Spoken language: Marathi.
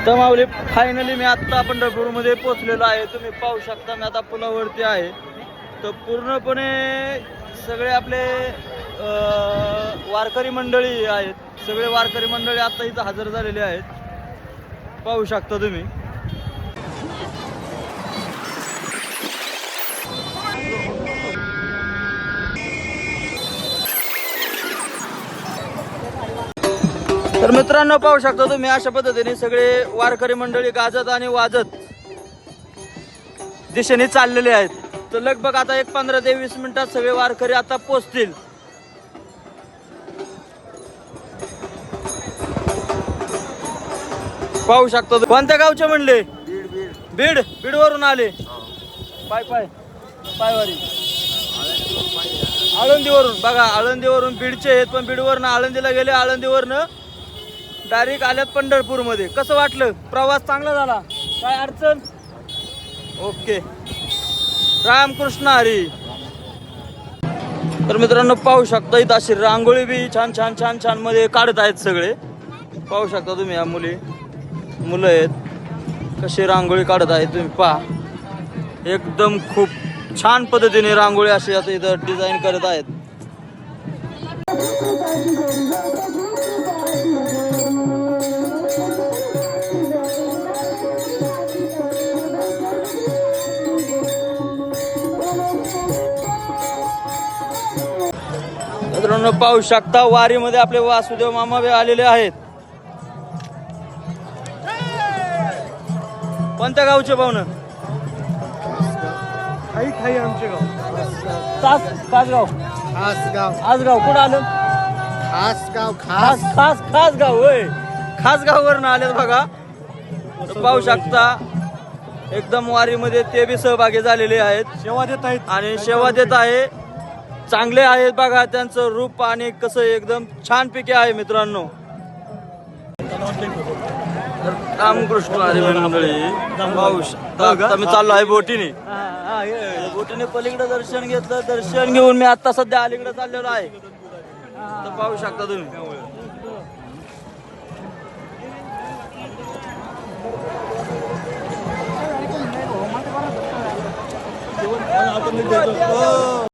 तर माऊली फायनली मी आत्ता पंढरपूरमध्ये पोहोचलेलो आहे. तुम्ही पाहू शकता मी आता पुलावरती आहे. तर पूर्णपणे सगळे आपले वारकरी मंडळी आहेत. सगळे वारकरी मंडळी आता इथं हजर झालेले आहेत. पाहू शकता तुम्ही. तर मित्रांनो पाहू शकता तुम्ही अशा पद्धतीने सगळे वारकरी मंडळी गाजत आणि वाजत दिशेने चाललेले आहेत. तर लगभग आता एक 15 ते 20 मिनिटात सगळे वारकरी आता पोहोचतील. पाहू शकता. कोणत्या गावचे म्हणले? बीड. बीड वरून आले. पायवारी आळंदीवरून. बघा आळंदीवरून बीडचे आहेत, पण बीडवरनं आळंदीला गेले. आळंदीवरनं डायरेक्ट आल्यात पंढरपूरमध्ये. कसं वाटलं? प्रवास चांगला झाला? काय अडचण? ओके. रामकृष्ण हरी. तर मित्रांनो पाहू शकता इथं अशी रांगोळी बी छान छान छान छान मध्ये काढत आहेत सगळे. पाहू शकता तुम्ही. या मुलं आहेत कशी रांगोळी काढत आहेत तुम्ही पहा. एकदम खूप छान पद्धतीने रांगोळी अशी आता इथं डिझाईन करत आहेत. मित्रांनो पाहू शकता वारीमध्ये आपले वासुदेव मामा बी आलेले आहेत. कोणत्या गावचे पाहुणं? आमचे गाव तासगाव. आसगाव. कुठं आलं? खास गाव होय. खास गाववरून आले बघा. पाहू शकता एकदम वारीमध्ये ते बी सहभागी झालेले आहेत. सेवा देत आहेत आणि सेवा देत आहे. चांगले आहेत बघा. त्यांचं रूप आणि कसं एकदम छान पैकी आहे मित्रांनो. रामकृष्ण हरी मंडळी पाहू शकता. आता मी चाललो आहे बोटीने. बोटीने पलीकडे दर्शन घेतलं. दर्शन घेऊन मी आता सध्या अलीकडे चाललेलो आहे. तर पाहू शकता तुम्ही.